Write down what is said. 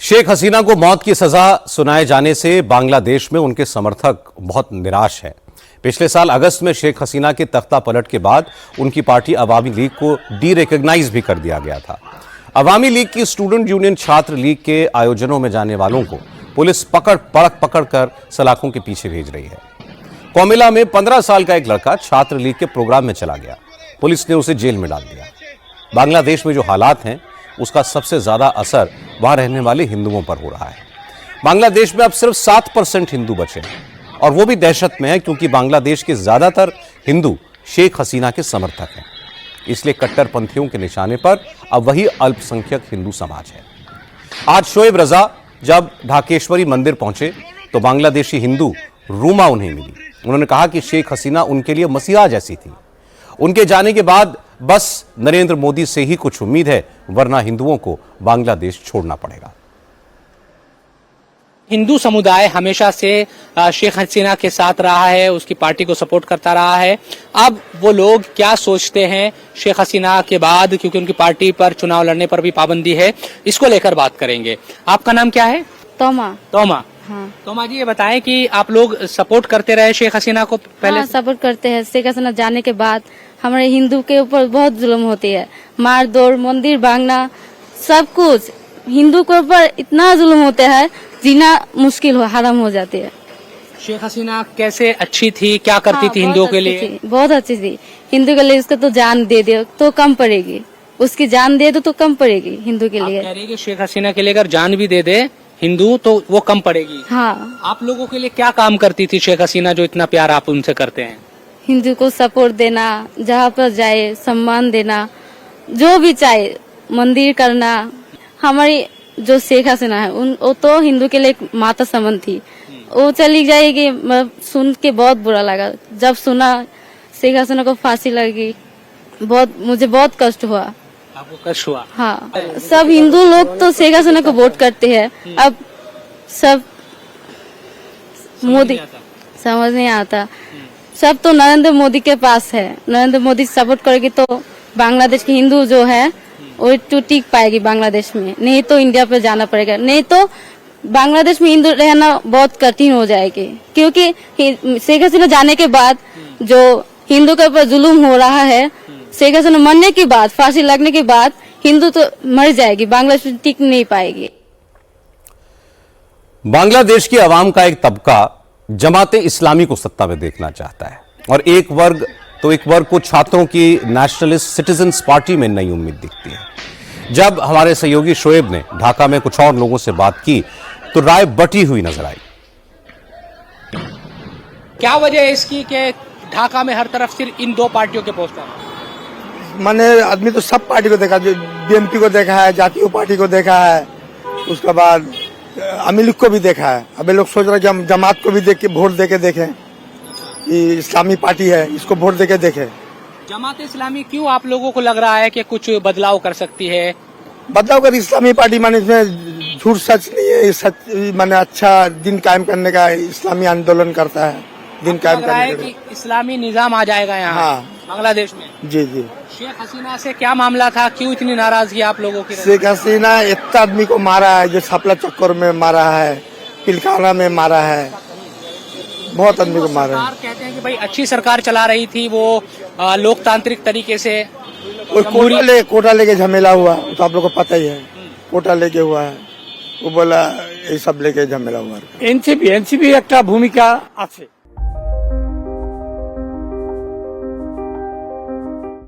शेख हसीना को मौत की सजा सुनाए जाने से बांग्लादेश में उनके समर्थक बहुत निराश हैं। पिछले साल अगस्त में शेख हसीना के तख्ता पलट के बाद उनकी पार्टी अवामी लीग को डी रिकॉग्नाइज भी कर दिया गया था। अवामी लीग की स्टूडेंट यूनियन छात्र लीग के आयोजनों में जाने वालों को पुलिस पकड़ कर सलाखों के पीछे भेज रही है। कोमिला में 15 साल का एक लड़का छात्र लीग के प्रोग्राम में चला गया, पुलिस ने उसे जेल में डाल दिया। बांग्लादेश में जो हालात हैं उसका सबसे ज्यादा असर वहां रहने वाले हिंदुओं पर हो रहा है। बांग्लादेश में अब सिर्फ 7% हिंदू बचे हैं और वो भी दहशत में है क्योंकि बांग्लादेश के ज्यादातर हिंदू शेख हसीना के समर्थक हैं। इसलिए कट्टरपंथियों के निशाने पर अब वही अल्पसंख्यक हिंदू समाज है। आज शोएब रजा जब ढाकेश्वरी मंदिर पहुंचे तो बांग्लादेशी हिंदू रूमा उन्हें मिली। उन्होंने कहा कि शेख हसीना उनके लिए मसीहा जैसी थी। उनके जाने के बाद बस नरेंद्र मोदी से ही कुछ उम्मीद है, वरना हिंदुओं को बांग्लादेश छोड़ना पड़ेगा। हिंदू समुदाय हमेशा से शेख हसीना के साथ रहा है, उसकी पार्टी को सपोर्ट करता रहा है। अब वो लोग क्या सोचते हैं शेख हसीना के बाद, क्योंकि उनकी पार्टी पर चुनाव लड़ने पर भी पाबंदी है, इसको लेकर बात करेंगे। आपका नाम क्या है? तोमा। हाँ। तोमा जी, ये बताएं कि आप लोग सपोर्ट करते रहे शेख हसीना को पहले? हाँ, सपोर्ट करते हैं। शेख हसीना जाने के बाद हमारे हिंदू के ऊपर बहुत जुल्म होती है, मार दौड़, मंदिर भांगना, सब कुछ हिंदू के ऊपर इतना जुल्म होता है, जीना मुश्किल हराम हो जाती है। शेख हसीना कैसे अच्छी थी, क्या करती थी हिंदुओं के लिए? बहुत अच्छी थी हिंदू के लिए। उसको तो जान दे दे तो कम पड़ेगी, उसकी जान दे दो तो कम पड़ेगी हिंदू के लिए। कह रही है कि शेख हसीना के लिए अगर जान भी दे दे हिंदू तो वो कम पड़ेगी। हाँ। आप लोगों के लिए क्या काम करती थी शेख हसीना जो इतना प्यार आप उनसे करते हैं? हिंदू को सपोर्ट देना, जहाँ पर जाए सम्मान देना, जो भी चाहे मंदिर करना। हमारी जो शेख हसीना है वो तो हिंदू के लिए एक माता समान थी। वो चली जाएगी, सुन के बहुत बुरा लगा। जब सुना शेख हसीना को फांसी लगी, मुझे बहुत कष्ट हुआ। आपको कष्ट हुआ? हाँ। सब हिंदू लोग तो शेख हसीना को वोट करते हैं। अब सब मोदी समझ नहीं आता। सब तो नरेंद्र मोदी के पास है। नरेंद्र मोदी सपोर्ट करेगी तो बांग्लादेश के हिंदू जो है वो तो टिक पाएगी बांग्लादेश में, नहीं तो इंडिया पे जाना पड़ेगा। नहीं तो बांग्लादेश में हिंदू रहना बहुत कठिन हो जाएगी, क्योंकि शेख हसीना जाने के बाद जो हिंदू के ऊपर जुल्म हो रहा है, शेख हसीना मरने के बाद, फांसी लगने के बाद हिंदू तो मर जाएगी, बांग्लादेश में टिक नहीं पाएगी। बांग्लादेश की आवाम का एक तबका जमाते इस्लामी को सत्ता में देखना चाहता है और एक वर्ग को छात्रों की नेशनलिस्ट सिटीजन्स पार्टी में नई उम्मीद दिखती है। जब हमारे सहयोगी शोएब ने ढाका में कुछ और लोगों से बात की तो राय बटी हुई नजर आई। क्या वजह है इसकी कि ढाका में हर तरफ सिर्फ इन दो पार्टियों के पोस्टर हैं? मैंने आदमी तो सब पार्टी को देखा, जो बीएमपी को देखा है, जातीय पार्टी को देखा है, उसके बाद अवामी लीग को भी देखा है। अभी लोग सोच रहे हैं कि हम जमात को भी देख के वोट देके देखें, ये इस्लामी पार्टी है, इसको वोट देके देखें। जमात इस्लामी क्यों आप लोगों को लग रहा है कि कुछ बदलाव कर सकती है? बदलाव कर इस्लामी पार्टी माने इसमें झूठ सच नहीं है, सच माने अच्छा दिन कायम करने का इस्लामी आंदोलन करता है, दिन कायम करने कि इस्लामी निजाम आ जाएगा यहाँ। हाँ। बांग्लादेश में। जी जी। शेख हसीना से क्या मामला था, क्यों इतनी नाराजगी आप लोगों की? शेख हसीना इतना आदमी को मारा है, जो छापला चक्कर में मारा है, पिलखाना में मारा है, बहुत आदमी को मारा है। कहते हैं कि भाई अच्छी सरकार चला रही थी, वो लोकतांत्रिक तरीके से। कोटा लेके झमेला हुआ, तो आप लोग को पता ही है, कोटा लेके हुआ है, वो बोला ये सब लेके झमेला हुआ। एनसीपी একটা ভূমিকা আছে।